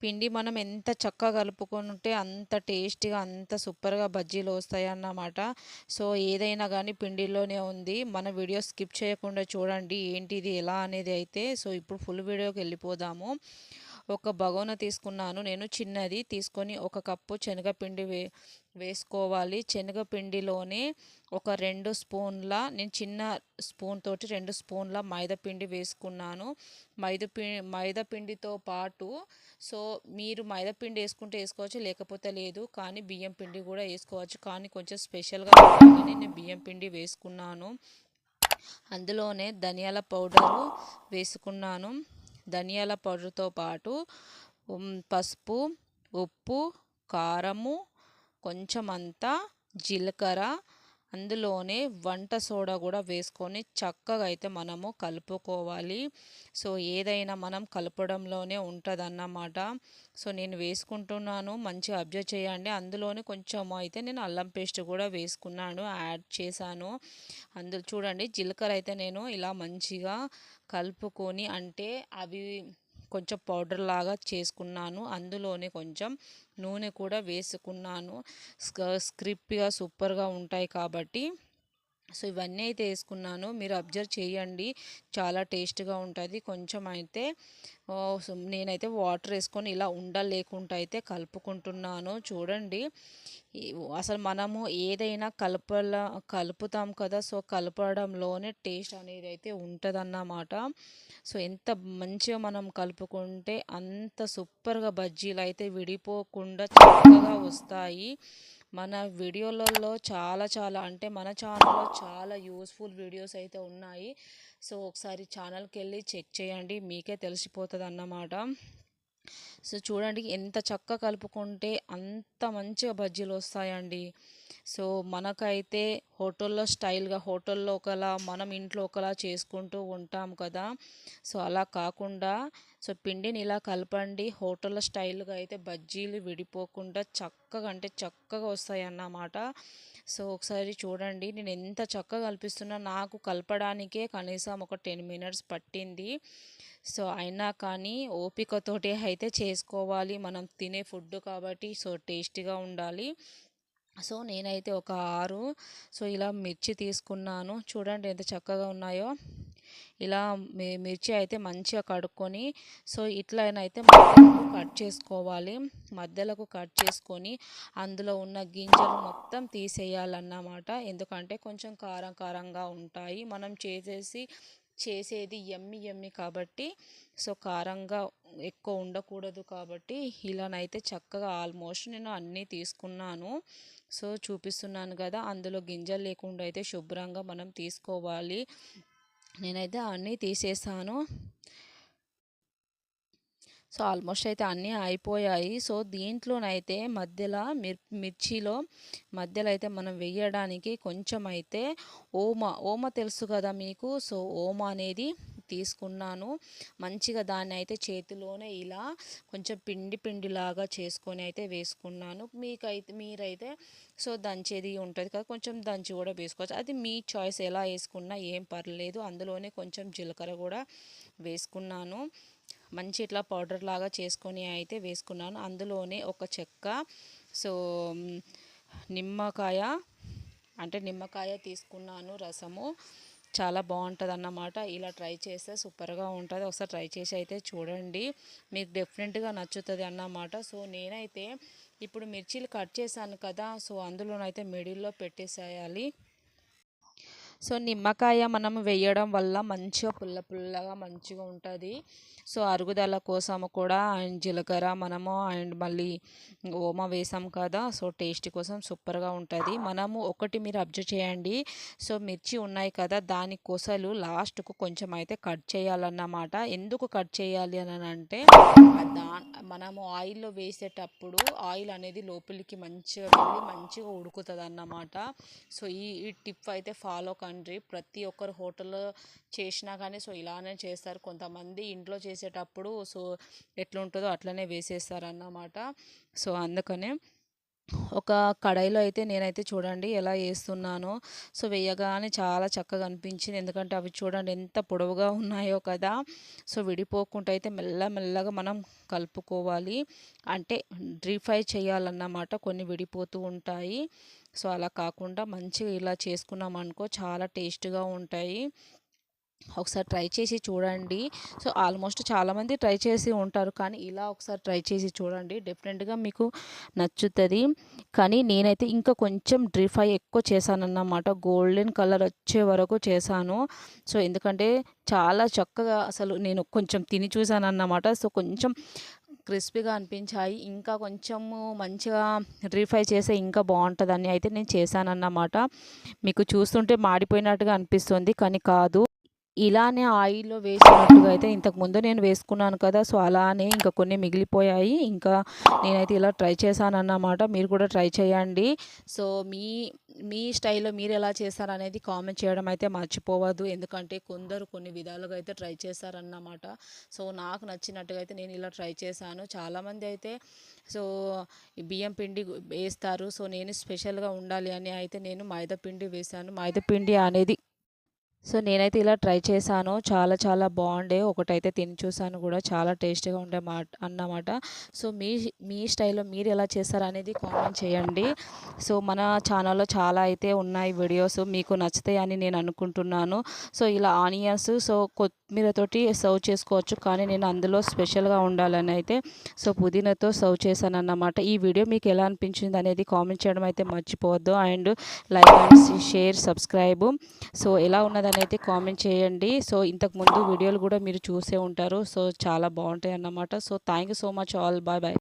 పిండి మనం ఎంత చక్కగా కలుపుకుంటే అంత టేస్టీగా అంత సూపర్గా బజ్జీలు వస్తాయన్నమాట. సో ఏదైనా కానీ పిండిలోనే ఉంది. మన వీడియో స్కిప్ చేయకుండా చూడండి ఏంటిది ఎలా అనేది అయితే. సో ఇప్పుడు ఫుల్ వీడియోకి వెళ్ళిపోదాము. ఒక బగోన తీసుకున్నాను నేను చిన్నది తీసుకొని ఒక కప్పు శనగపిండి వేసుకోవాలి. శనగపిండిలోనే ఒక 2 స్పూన్ల నేను చిన్న స్పూన్ తోటి 2 స్పూన్ల మైదాపిండి వేసుకున్నాను. మైదాపిండితో పాటు సో మీరు మైదాపిండి వేసుకుంటే వేసుకోవచ్చు లేకపోతే లేదు. కానీ బియ్యం పిండి కూడా వేసుకోవచ్చు. కానీ కొంచెం స్పెషల్గా ఉండాలని నేను బియ్యం పిండి వేసుకున్నాను. అందులోనే ధనియాల పౌడరు వేసుకున్నాను. ధనియాల పౌడర్తో పాటు పసుపు, ఉప్పు, కారము, కొంచెం అంతా జీలకర్ర, అందులోనే వంట సోడా కూడా వేసుకొని చక్కగా అయితే మనము కలుపుకోవాలి. సో ఏదైనా మనం కలపడంలోనే ఉంటుందన్నమాట. సో నేను వేసుకుంటున్నాను, మంచిగా అబ్జర్వ్ చేయండి. అందులోనే కొంచెం అయితే నేను అల్లం పేస్ట్ కూడా వేసుకున్నాను, యాడ్ చేశాను. అందులో చూడండి జీలకర్ర అయితే నేను ఇలా మంచిగా కలుపుకొని అంటే అవి కొంచెం పౌడర్ లాగా చేసుకున్నాను. అందులోనే కొంచెం నూనె కూడా వేసుకున్నాను. క్రిస్పీగా సూపర్గా ఉంటాయి కాబట్టి సో ఇవన్నీ అయితే వేసుకున్నాను. మీరు అబ్జర్వ్ చేయండి, చాలా టేస్ట్గా ఉంటుంది. కొంచెం అయితే నేనైతే వాటర్ వేసుకొని ఇలా ఉండలేకుండా అయితే కలుపుకుంటున్నాను. చూడండి అసలు మనము ఏదైనా కలుపుతాం కదా. సో కలపడంలోనే టేస్ట్ అనేది అయితే ఉంటుందన్నమాట. సో ఎంత మంచిగా మనం కలుపుకుంటే అంత సూపర్గా బజ్జీలు అయితే విడిపోకుండా చక్కగా వస్తాయి. మన వీడియోలలో చాలా అంటే మన ఛానల్లో చాలా యూస్ఫుల్ వీడియోస్ అయితే ఉన్నాయి. సో ఒకసారి ఛానల్కి వెళ్ళి చెక్ చేయండి, మీకే తెలిసిపోతుంది అన్నమాట. సో చూడండి ఎంత చక్కగా కలుపుకుంటే అంత మంచిగా బజ్జీలు వస్తాయండి. సో మనకైతే హోటల్లో స్టైల్గా హోటల్లో ఒకలా మనం ఇంట్లో ఒకలా చేసుకుంటూ ఉంటాం కదా. సో అలా కాకుండా సో పిండిని ఇలా కలపండి. హోటల్లో స్టైల్గా అయితే బజ్జీలు విడిపోకుండా చక్కగా అంటే చక్కగా వస్తాయి అన్నమాట. సో ఒకసారి చూడండి నేను ఎంత చక్కగా కల్పిస్తున్నా, నాకు కలపడానికే కనీసం ఒక 10 మినిట్స్ పట్టింది. సో అయినా కానీ ఓపికతోటి అయితే చేసుకోవాలి, మనం తినే ఫుడ్ కాబట్టి సో టేస్టీగా ఉండాలి. సో నేనైతే ఒక 6 సో ఇలా మిర్చి తీసుకున్నాను. చూడండి ఎంత చక్కగా ఉన్నాయో. ఇలా మిర్చి అయితే మంచిగా కడుక్కొని సో ఇట్లనైతే మధ్యలకు కట్ చేసుకోవాలి. మధ్యలకు కట్ చేసుకొని అందులో ఉన్న గింజలు మొత్తం తీసేయాలన్నమాట. ఎందుకంటే కొంచెం కారం కారంగా ఉంటాయి. మనం చేసేది యమ్మీ కాబట్టి సో కారంగా ఎక్కువ ఉండకూడదు కాబట్టి ఇలానైతే చక్కగా ఆల్మోస్ట్ నేను అన్నీ తీసుకున్నాను. సో చూపిస్తున్నాను కదా, అందులో గింజలు లేకుండా అయితే శుభ్రంగా మనం తీసుకోవాలి. నేనైతే అన్నీ తీసేసాను. సో ఆల్మోస్ట్ అయితే అన్నీ అయిపోయాయి. సో దీంట్లోనైతే మధ్యలో మిర్చిలో మధ్యలో అయితే మనం వేయడానికి కొంచెం అయితే ఓమ తెలుసు కదా మీకు. సో ఓమ అనేది తీసుకున్నాను. మంచిగా దాన్ని అయితే చేతిలోనే ఇలా కొంచెం పిండిలాగా చేసుకొని అయితే వేసుకున్నాను. మీరైతే సో దంచేది ఉంటుంది కదా, కొంచెం దంచి కూడా వేసుకోవచ్చు. అది మీ చాయిస్, ఎలా వేసుకున్నా ఏం పర్లేదు. అందులోనే కొంచెం జీలకర్ర కూడా వేసుకున్నాను. మంచి ఇట్లా పౌడర్ లాగా చేసుకొని అయితే వేసుకున్నాను. అందులోనే ఒక చెక్క సో నిమ్మకాయ అంటే నిమ్మకాయ తీసుకున్నాను రసము. చాలా బాగుంటుంది అన్నమాట. ఇలా ట్రై చేస్తే సూపర్గా ఉంటుంది. ఒకసారి ట్రై చేసి అయితే చూడండి, మీకు డెఫినెట్గా నచ్చుతుంది అన్నమాట. సో నేనైతే ఇప్పుడు మిర్చీలు కట్ చేశాను కదా, సో అందులోనైతే మిడిల్లో పెట్టేసేయాలి. సో నిమ్మకాయ మనం వేయడం వల్ల మంచిగా పుల్లగా మంచిగా ఉంటుంది. సో అరుగుదల కోసము కూడా అండ్ జీలకర్ర మనము అండ్ మళ్ళీ ఓమా వేసాం కదా, సో టేస్ట్ కోసం సూపర్గా ఉంటుంది. మనము ఒకటి మీరు అబ్జర్వ్ చేయండి, సో మిర్చి ఉన్నాయి కదా దాని కొసలు లాస్ట్కు కొంచెం అయితే కట్ చేయాలన్నమాట. ఎందుకు కట్ చేయాలి అని అంటే మనము ఆయిల్లో వేసేటప్పుడు ఆయిల్ అనేది లోపలికి మంచిగా వెళ్ళి మంచిగా ఉడుకుతుంది అన్నమాట. సో ఈ టిప్ అయితే ఫాలో కండి. ప్రతి ఒక్కరు హోటల్లో చేసినా కానీ సో ఇలానే చేస్తారు. కొంతమంది ఇంట్లో చేసేటప్పుడు సో ఎట్లుంటుందో అట్లనే వేసేస్తారు అన్నమాట. సో అందుకనే ఒక కడాయిలో అయితే నేనైతే చూడండి ఎలా వేస్తున్నానో. సో వేయగానే చాలా చక్కగా అనిపించింది. ఎందుకంటే అవి చూడండి ఎంత పొడవుగా ఉన్నాయో కదా. సో విడిపోకుండా అయితే మెల్లగా మనం కలుపుకోవాలి. అంటే డీప్ ఫ్రై చేయాలన్నమాట. కొన్ని విడిపోతూ ఉంటాయి. సో అలా కాకుండా మంచిగా ఇలా చేసుకున్నామనుకో చాలా టేస్ట్గా ఉంటాయి. ఒకసారి ట్రై చేసి చూడండి. సో ఆల్మోస్ట్ చాలామంది ట్రై చేసి ఉంటారు. కానీ ఇలా ఒకసారి ట్రై చేసి చూడండి. డెఫినెట్గా మీకు నచ్చుతుంది. కానీ నేనైతే ఇంకా కొంచెం డ్రీ ఫ్రై ఎక్కువ చేశానన్నమాట. గోల్డెన్ కలర్ వచ్చే వరకు చేశాను. సో ఎందుకంటే చాలా చక్కగా అసలు నేను కొంచెం తిని చూశానన్నమాట. సో కొంచెం క్రిస్పీగా అనిపించాయి. ఇంకా కొంచెము మంచిగా డ్రీ ఫ్రై చేస్తే ఇంకా బాగుంటుందని అయితే నేను చేశానన్నమాట. మీకు చూస్తుంటే మాడిపోయినట్టుగా అనిపిస్తుంది కానీ కాదు. ఇలానే ఆయిల్‌లో వేసినట్టుగా అయితే ఇంతకుముందు నేను వేసుకున్నాను కదా. సో అలానే ఇంకా కొన్ని మిగిలిపోయాయి. ఇంకా నేనైతే ఇలా ట్రై చేశానన్నమాట. మీరు కూడా ట్రై చేయండి. సో మీ మీ స్టైల్‌లో మీరెలా చేశారనేది కామెంట్ చేయడం అయితే మర్చిపోవద్దు. ఎందుకంటే కొందరు కొన్ని విధాలుగా అయితే ట్రై చేశారన్నమాట. సో నాకు నచ్చినట్టుగా అయితే నేను ఇలా ట్రై చేశాను. చాలామంది అయితే సో ఈ బియ్యం పిండి వేస్తారు. సో నేను స్పెషల్‌గా ఉండాలి అని అయితే నేను మైదా పిండి వేశాను. మైదా పిండి అనేది సో నేనైతే ఇలా ట్రై చేశాను. చాలా బాగుండే. ఒకటైతే తిని చూసాను కూడా. చాలా టేస్టీగా ఉండే అన్నమాట. సో మీ స్టైల్‌లో మీరు ఎలా చేస్తారనేది కామెంట్ చేయండి. సో మన ఛానల్‌లో చాలా అయితే ఉన్నాయి వీడియోస్. మీకు నచ్చుతాయని నేను అనుకుంటున్నాను. సో ఇలా ఆనియన్స్ సో కొత్తిమీరతోటి సర్వ్ చేసుకోవచ్చు. కానీ నేను అందులో స్పెషల్‌గా ఉండాలని అయితే సో పుదీనాతో సర్వ్ చేశానన్నమాట. ఈ వీడియో మీకు ఎలా అనిపించింది అనేది కామెంట్ చేయడం అయితే మర్చిపోవద్దు. And like and share, subscribe. So ఎలా ఉన్నదనేది కామెంట్ చేయండి. సో ఇంతకుముందు వీడియోలు కూడా మీరు చూసే ఉంటారు. సో చాలా బాగుంటాయి అన్నమాట. So thank you so much all. Bye bye.